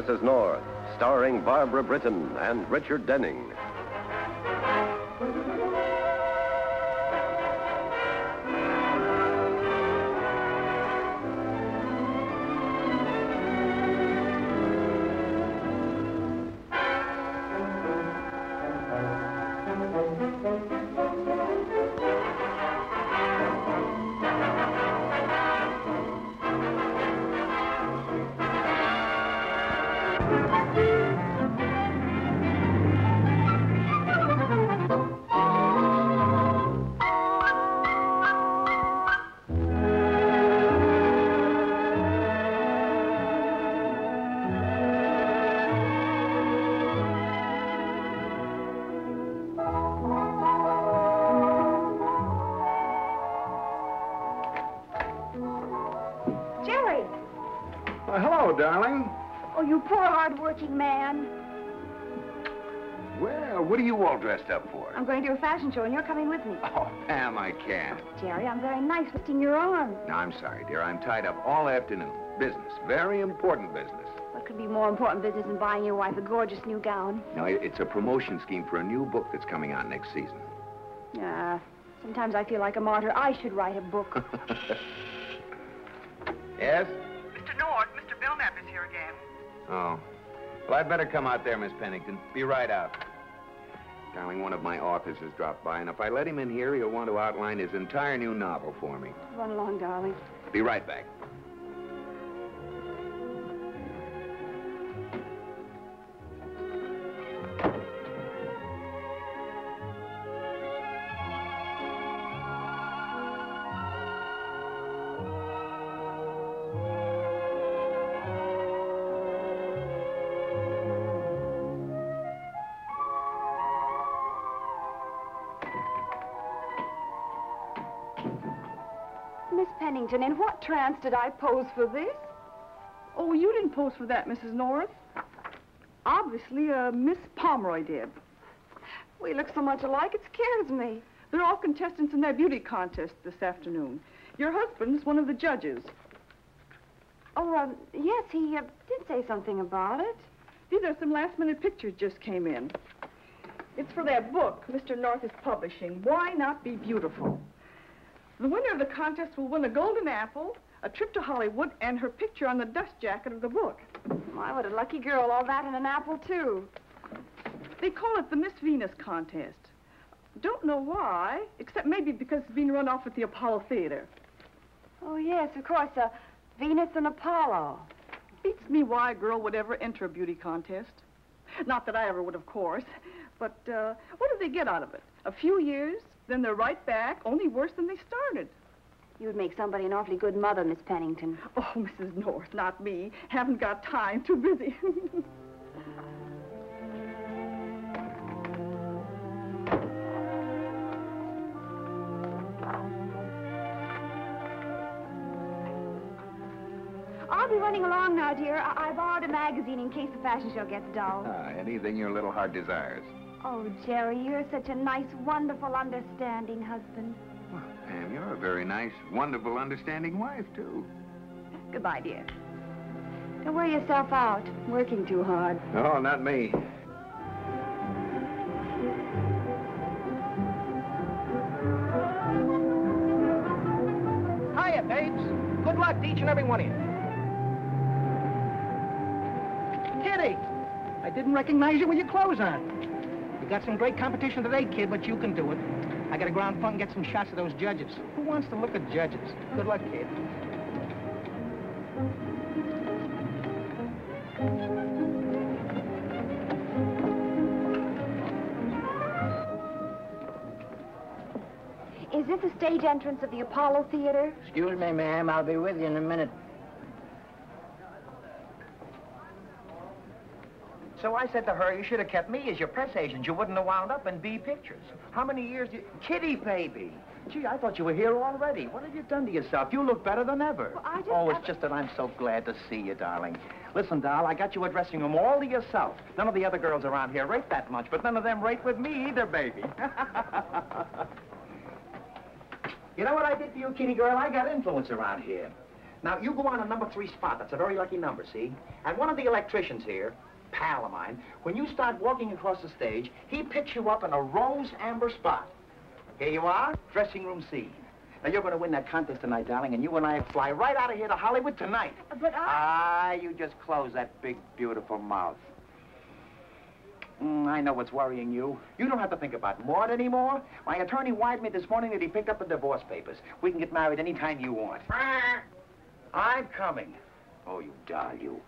Mrs. North, starring Barbara Britton and Richard Denning. Hello, darling. Oh, you poor, hard-working man. Well, what are you all dressed up for? I'm going to a fashion show, and you're coming with me. Oh, Pam, I can't. Jerry, I'm very nice twisting your arm. No, I'm sorry, dear. I'm tied up all afternoon. Business. Very important business. What could be more important business than buying your wife a gorgeous new gown? No, it's a promotion scheme for a new book that's coming out next season. Sometimes I feel like a martyr. I should write a book. Yes? Mr. North, Mr. Belknap is here again. Oh. Well, I'd better come out there, Miss Pennington. Be right out. Darling, one of my authors has dropped by, and if I let him in here, he'll want to outline his entire new novel for me. Run along, darling. Be right back. Miss Pennington, in what trance did I pose for this? Oh, you didn't pose for that, Mrs. North. Obviously, Miss Pomeroy did. We look so much alike, it scares me. They're all contestants in their beauty contest this afternoon. Your husband's one of the judges. Oh, yes, he did say something about it. These are some last-minute pictures just came in. It's for their book Mr. North is publishing, Why Not Be Beautiful? The winner of the contest will win a golden apple, a trip to Hollywood, and her picture on the dust jacket of the book. My, what a lucky girl, all that and an apple, too. They call it the Miss Venus contest. Don't know why, except maybe because it's being run off at the Apollo Theater. Oh, yes, of course, Venus and Apollo. Beats me why a girl would ever enter a beauty contest. Not that I ever would, of course. But what do they get out of it? A few years, then they're right back, only worse than they started. You would make somebody an awfully good mother, Miss Pennington. Oh, Mrs. North, not me. Haven't got time, too busy. I'll be running along now, dear. I borrowed a magazine in case the fashion show gets dull. Anything your little heart desires. Oh, Jerry, you're such a nice, wonderful, understanding husband. Well, Pam, you're a very nice, wonderful, understanding wife, too. Goodbye, dear. Don't wear yourself out, working too hard. No, not me. Hiya, babes. Good luck to each and every one of you. Kitty, I didn't recognize you with your clothes on. We got some great competition today, kid, but you can do it. I gotta go around front and get some shots of those judges. Who wants to look at judges? Good luck, kid. Is this the stage entrance of the Apollo Theater? Excuse me, ma'am. I'll be with you in a minute. So I said to her, you should have kept me as your press agent. You wouldn't have wound up in B Pictures. How many years did you... Kitty, baby. Gee, I thought you were here already. What have you done to yourself? You look better than ever. Well, it's just that I'm so glad to see you, darling. Listen, doll, I got you a dressing room all to yourself. None of the other girls around here rate that much, but none of them rate with me either, baby. You know what I did for you, kitty girl? I got influence around here. Now, you go on a number 3 spot. That's a very lucky number, see? And one of the electricians here, pal of mine, when you start walking across the stage, he picks you up in a rose amber spot. Here you are, dressing room C. Now, you're going to win that contest tonight, darling, and you and I fly right out of here to Hollywood tonight. But you just close that big, beautiful mouth. I know what's worrying you. You don't have to think about Maud anymore. My attorney wired me this morning that he picked up the divorce papers. We can get married any time you want. I'm coming. Oh, you doll, you.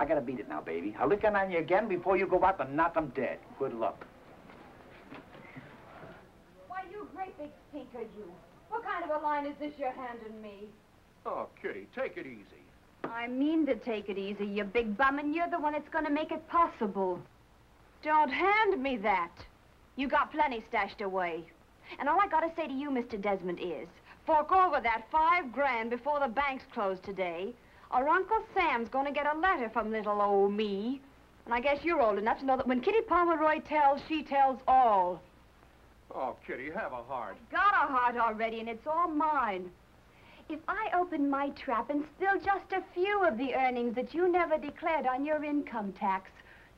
I gotta beat it now, baby. I'll look in on you again before you go out and knock them dead. Good luck. why, you great big stinker, you. What kind of a line is this you're handing me? Oh, Kitty, take it easy. I mean to take it easy, you big bum, and you're the one that's going to make it possible. Don't hand me that. You got plenty stashed away. And all I got to say to you, Mr. Desmond, is fork over that $5 grand before the banks close today, or Uncle Sam's going to get a letter from little old me. And I guess you're old enough to know that when Kitty Pomeroy tells, she tells all. Oh, Kitty, have a heart. Got a heart already, and it's all mine. If I opened my trap and spilled just a few of the earnings that you never declared on your income tax,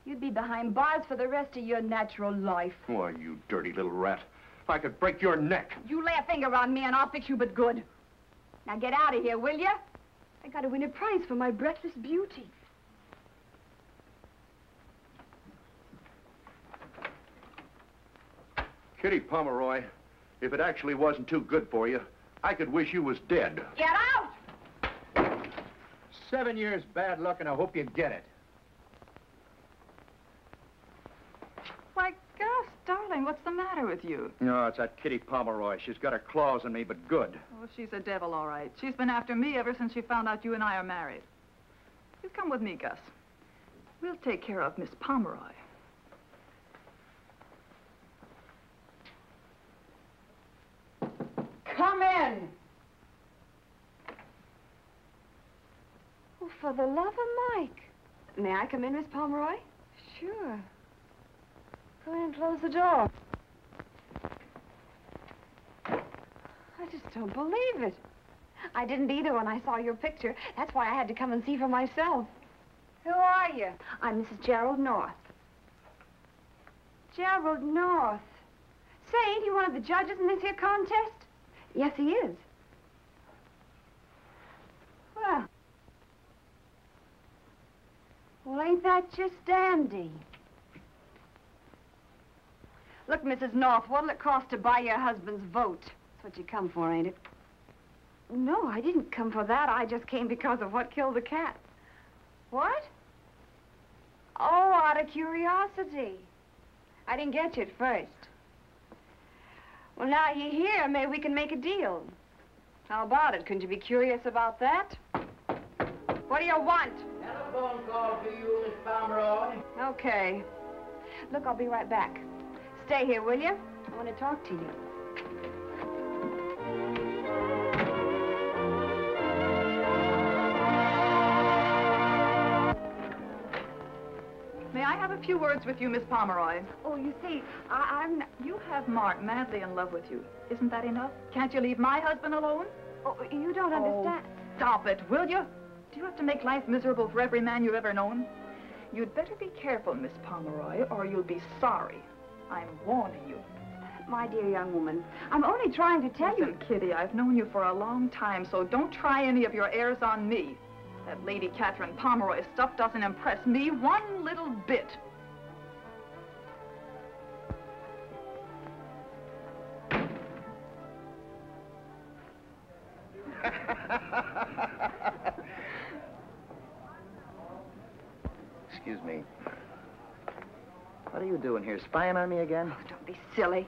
you'd be behind bars for the rest of your natural life. Why, you dirty little rat. I could break your neck. You lay a finger on me and I'll fix you but good. Now get out of here, will you? I gotta win a prize for my breathless beauty. Kitty Pomeroy, if it actually wasn't too good for you, I could wish you was dead. Get out! 7 years bad luck, and I hope you get it. Why, Gus, darling, what's the matter with you? No, it's that Kitty Pomeroy. She's got her claws on me, but good. Oh, she's a devil, all right. She's been after me ever since she found out you and I are married. You come with me, Gus. We'll take care of Miss Pomeroy. Come in! Oh, for the love of Mike. May I come in, Miss Pomeroy? Sure. Go in and close the door. I just don't believe it. I didn't either when I saw your picture. That's why I had to come and see for myself. Who are you? I'm Mrs. Gerald North. Gerald North. Say, ain't he one of the judges in this here contest? Yes, he is. Well, ain't that just dandy? Look, Mrs. North, what'll it cost to buy your husband's vote? That's what you come for, ain't it? No, I didn't come for that. I just came because of what killed the cat. What? Oh, out of curiosity. I didn't get you at first. Well, now you're here, maybe we can make a deal. How about it? Couldn't you be curious about that? What do you want? Telephone call to you, Miss Pomeroy. Okay. Look, I'll be right back. Stay here, will you? I want to talk to you. May I have a few words with you, Miss Pomeroy? Oh, you see, You have Mark madly in love with you. Isn't that enough? Can't you leave my husband alone? Oh, you don't understand. Oh, stop it, will you? Do you have to make life miserable for every man you've ever known? You'd better be careful, Miss Pomeroy, or you'll be sorry. I'm warning you. My dear young woman, I'm only trying to tell you... Listen, Kitty, I've known you for a long time, so don't try any of your airs on me. That Lady Catherine Pomeroy stuff doesn't impress me one little bit. Excuse me. What are you doing here, spying on me again? Oh, don't be silly.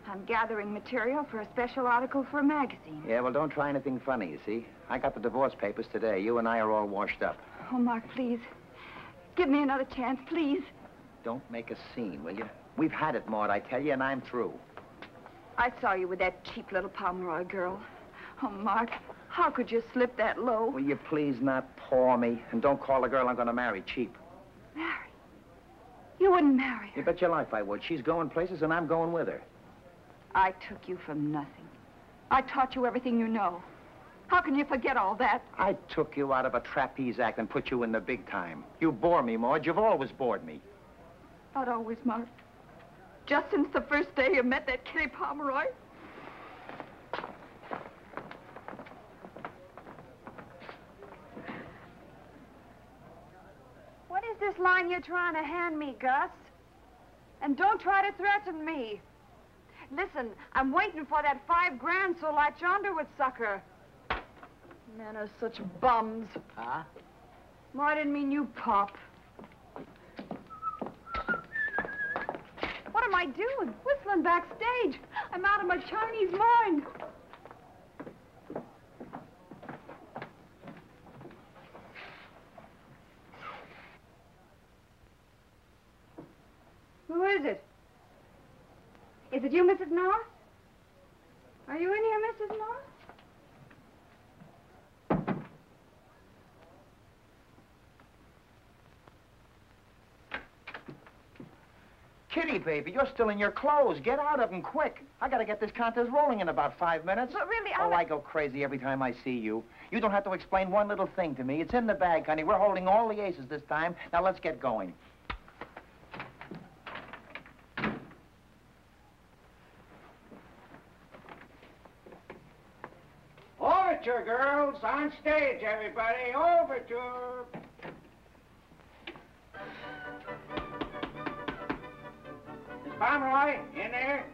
I'm gathering material for a special article for a magazine. Yeah, well, don't try anything funny, you see. I got the divorce papers today. You and I are all washed up. Oh, Mark, please. Give me another chance, please. Don't make a scene, will you? We've had it, Maud, I tell you, and I'm through. I saw you with that cheap little Pomeroy girl. Oh, Mark, how could you slip that low? Will you please not paw me? And don't call the girl I'm going to marry cheap. Marry? You wouldn't marry her. You bet your life I would. She's going places, and I'm going with her. I took you from nothing. I taught you everything you know. How can you forget all that? I took you out of a trapeze act and put you in the big time. You bore me, Maud. You've always bored me. Not always, Mark. Just since the first day you met that Kitty Pomeroy. What is this line you're trying to hand me, Gus? And don't try to threaten me. Listen, I'm waiting for that $5,000 so latch onto it, sucker. Men are such bums. Huh? No, I didn't mean you, Pop. What am I doing? Whistling backstage. I'm out of my Chinese mind. Who is it? Is it you, Mrs. North? Are you in here, Mrs. North? Kitty, baby, you're still in your clothes. Get out of them quick. I gotta get this contest rolling in about 5 minutes. But really, I go crazy every time I see you. You don't have to explain one little thing to me. It's in the bag, honey. We're holding all the aces this time. Now let's get going. Overture, girls. On stage, everybody. Overture. Miss Pomeroy, in there?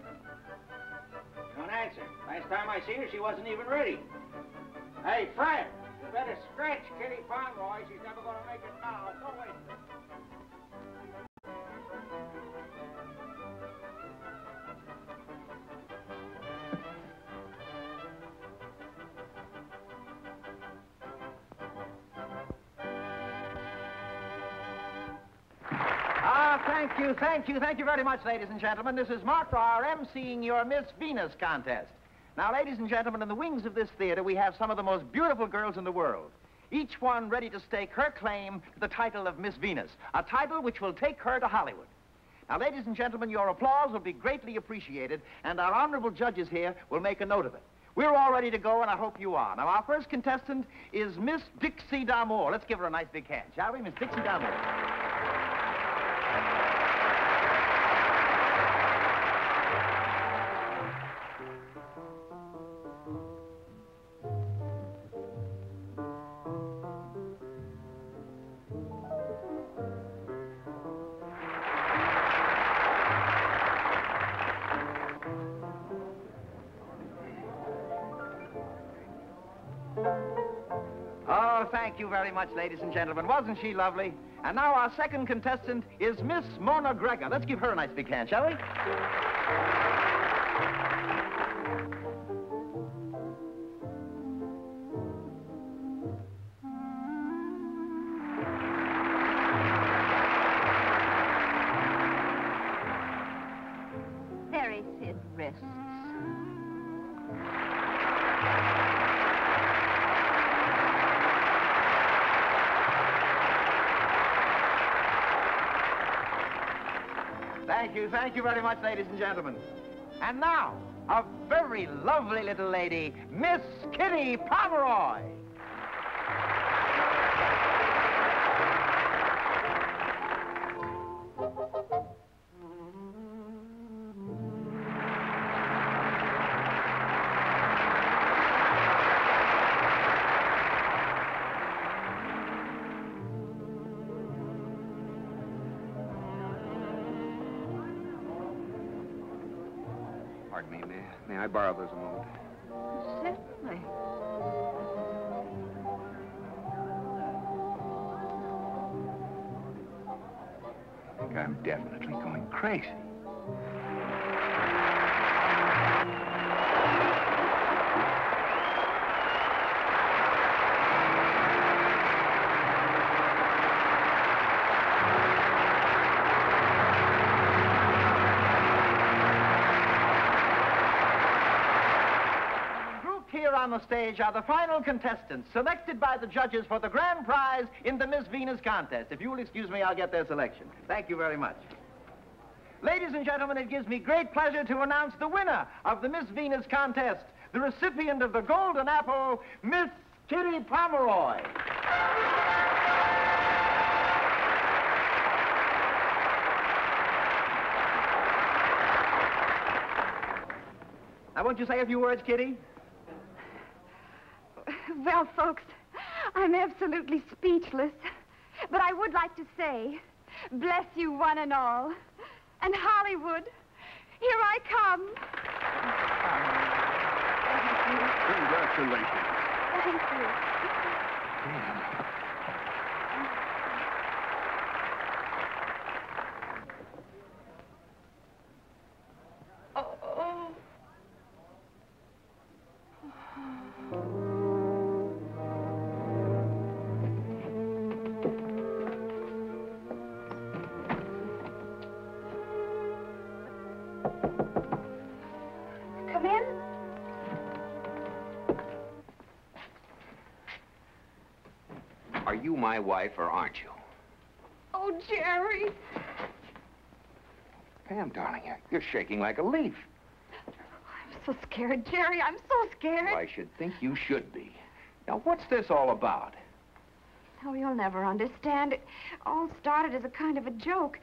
Don't answer. Last time I seen her, she wasn't even ready. Hey, Fred, you better scratch Kitty Pomeroy. She's never going to make it now. Don't wait. Thank you very much, ladies and gentlemen. This is Mark Farr emceeing your Miss Venus contest. Now, ladies and gentlemen, in the wings of this theater, we have some of the most beautiful girls in the world, each one ready to stake her claim to the title of Miss Venus, a title which will take her to Hollywood. Now, ladies and gentlemen, your applause will be greatly appreciated, and our honorable judges here will make a note of it. We're all ready to go, and I hope you are. Now, our first contestant is Miss Dixie D'Amour. Let's give her a nice big hand, shall we? Miss Dixie D'Amour. Oh, thank you very much, ladies and gentlemen. Wasn't she lovely? And now our second contestant is Miss Mona Gregor. Let's give her a nice big hand, shall we? Very thin wrists. Thank you very much, ladies and gentlemen. And now, a very lovely little lady, Miss Kitty Pomeroy. Pardon me, may I borrow those a moment? Certainly. I think I'm definitely going crazy. On the stage are the final contestants, selected by the judges for the grand prize in the Miss Venus contest. If you will excuse me, I'll get their selection. Thank you very much. Ladies and gentlemen, it gives me great pleasure to announce the winner of the Miss Venus contest, the recipient of the Golden Apple, Miss Kitty Pomeroy. Now, won't you say a few words, Kitty? Well, folks, I'm absolutely speechless. But I would like to say, bless you one and all. And Hollywood, here I come. Congratulations. Thank you. Come in. Are you my wife or aren't you? Oh, Jerry. Pam, darling, you're shaking like a leaf. I'm so scared, Jerry. I'm so scared. Well, I should think you should be. Now, what's this all about? Oh, you'll never understand. It all started as a kind of a joke.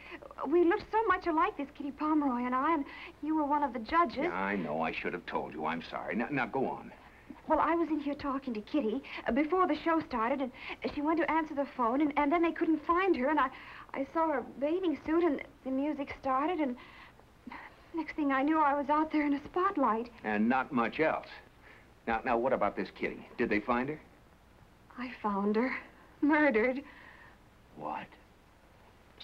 We looked so much alike, this Kitty Pomeroy and I, and you were one of the judges. Yeah, I know. I should have told you. I'm sorry. Now go on. Well, I was in here talking to Kitty before the show started, and she went to answer the phone, and then they couldn't find her, and I saw her bathing suit, and the music started, and next thing I knew, I was out there in a spotlight. And not much else. Now, what about this Kitty? Did they find her? I found her. Murdered. What?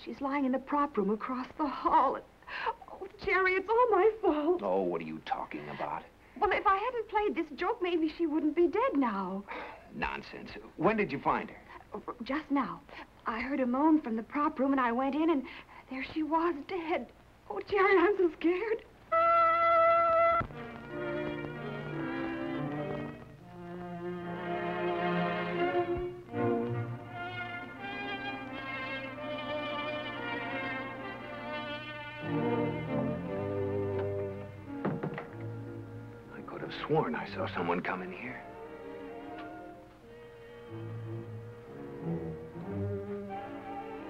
She's lying in the prop room across the hall. Oh, Jerry, it's all my fault. Oh, what are you talking about? Well, if I hadn't played this joke, maybe she wouldn't be dead now. Nonsense. When did you find her? Just now. I heard a moan from the prop room, and I went in, and there she was, dead. Oh, Jerry, I'm so scared. Sworn I saw someone come in here.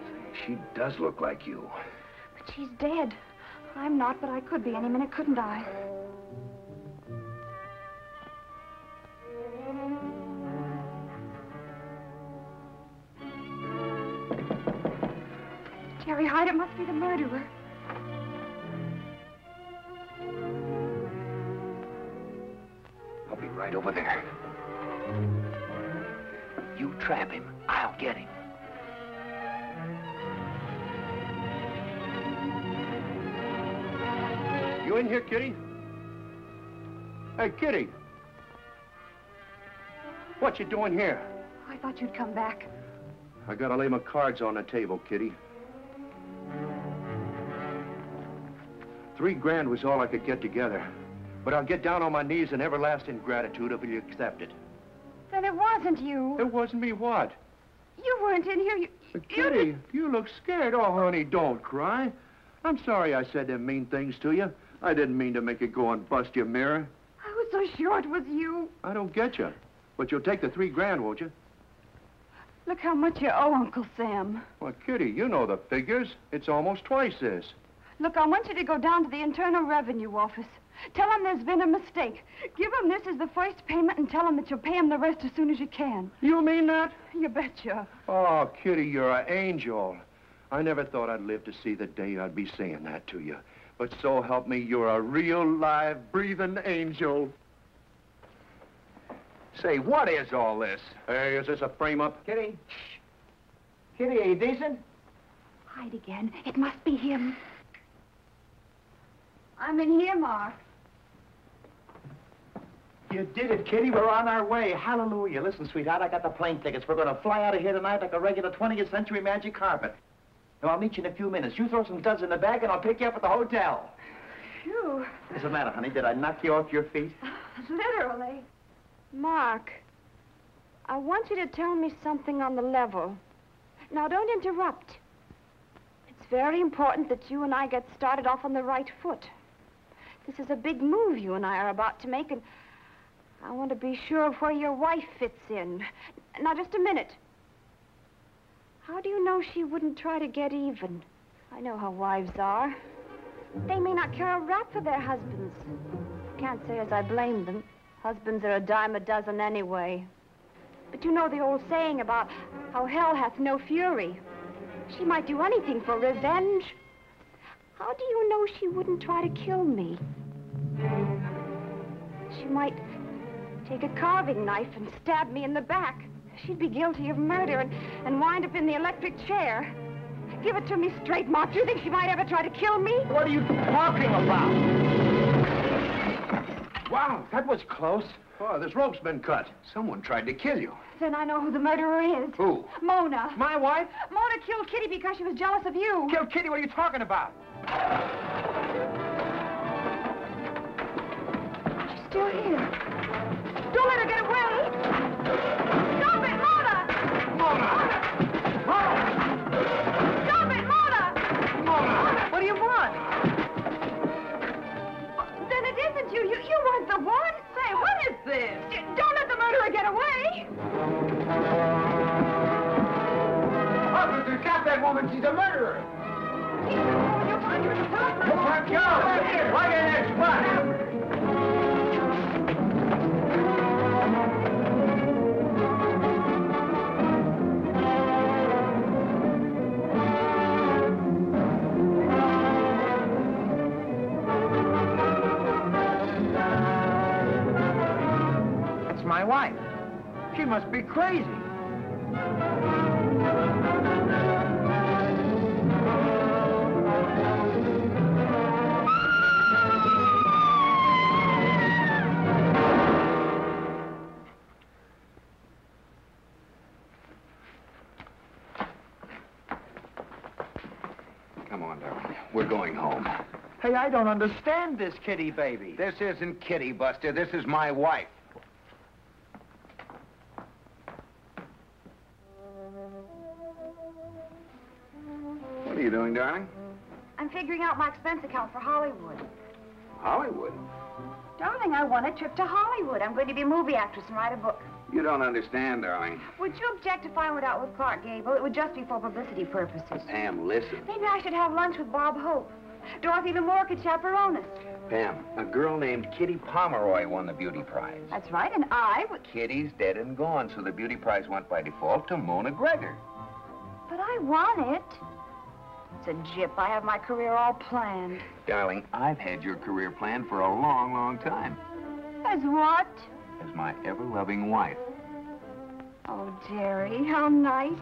Say, she does look like you. But she's dead. I'm not, but I could be any minute, couldn't I? Jerry Hyde, it must be the murderer. I'll be right over there. You trap him. I'll get him. You in here, Kitty? Hey, Kitty. What you doing here? I thought you'd come back. I gotta lay my cards on the table, Kitty. $3 grand was all I could get together. But I'll get down on my knees in everlasting gratitude if you accept it. Then it wasn't you. It wasn't me what? You weren't in here. Kitty, you look scared. Oh, honey, don't cry. I'm sorry I said them mean things to you. I didn't mean to make you go and bust your mirror. I was so sure it was you. I don't get you. But you'll take the $3 grand, won't you? Look how much you owe Uncle Sam. Well, Kitty, you know the figures. It's almost twice this. Look, I want you to go down to the Internal Revenue Office. Tell them there's been a mistake. Give them this as the first payment and tell them that you'll pay them the rest as soon as you can. You mean that? You betcha. Oh, Kitty, you're an angel. I never thought I'd live to see the day I'd be saying that to you. But so help me, you're a real, live, breathing angel. Say, what is all this? Hey, is this a frame-up? Kitty? Shh. Kitty, are you decent? Hide again. It must be him. I'm in here, Mark. You did it, Kitty. We're on our way. Hallelujah. Listen, sweetheart, I got the plane tickets. We're going to fly out of here tonight like a regular 20th century magic carpet. Now, I'll meet you in a few minutes. You throw some duds in the bag, and I'll pick you up at the hotel. Phew. What's the matter, honey? Did I knock you off your feet? Literally. Mark, I want you to tell me something on the level. Now, don't interrupt. It's very important that you and I get started off on the right foot. This is a big move you and I are about to make, and I want to be sure of where your wife fits in. Now, just a minute. How do you know she wouldn't try to get even? I know how wives are. They may not care a rap for their husbands. Can't say as I blame them. Husbands are a dime a dozen anyway. But you know the old saying about how hell hath no fury. She might do anything for revenge. How do you know she wouldn't try to kill me? She might take a carving knife and stab me in the back. She'd be guilty of murder and wind up in the electric chair. Give it to me straight, Mark. Do you think she might ever try to kill me? What are you talking about? Wow, that was close. Oh, this rope's been cut. Someone tried to kill you. Then I know who the murderer is. Who? Mona. My wife? Mona killed Kitty because she was jealous of you. Kill Kitty? What are you talking about? She's still here. Don't let her get away. Stop it, Mona! Mona! Stop it, Mona! Mona! What do you want? Then it isn't you. You weren't the one. Say, what is this? Don't let the murderer get away. Officer, stop that woman. She's a murderer. You'll find her in the park. Go! Right in that spot. That's my wife. She must be crazy. Come on, darling. We're going home. Hey, I don't understand this, Kitty baby. This isn't Kitty, Buster. This is my wife. What are you doing, darling? I'm figuring out my expense account for Hollywood. Hollywood? Darling, I want a trip to Hollywood. I'm going to be a movie actress and write a book. You don't understand, darling. Would you object if I went out with Clark Gable? It would just be for publicity purposes. Pam, listen. Maybe I should have lunch with Bob Hope. Dorothy L'Amour could chaperone us. Pam, a girl named Kitty Pomeroy won the beauty prize. That's right, and I would... Kitty's dead and gone, so the beauty prize went by default to Mona Gregor. But I want it. It's a jip. I have my career all planned. Darling, I've had your career planned for a long, long time. As what? As my ever-loving wife. Oh, Jerry, how nice.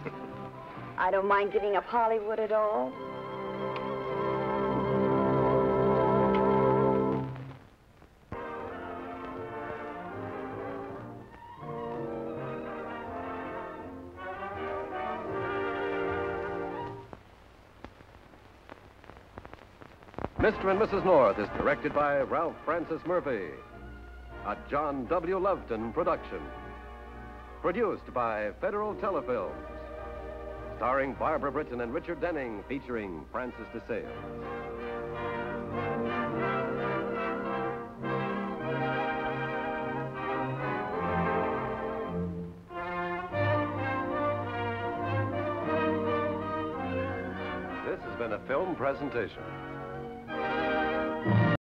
I don't mind giving up Hollywood at all. Mr. and Mrs. North is directed by Ralph Francis Murphy. A John W. Loveton production. Produced by Federal Telefilms. Starring Barbara Britton and Richard Denning, featuring Francis DeSale. This has been a film presentation.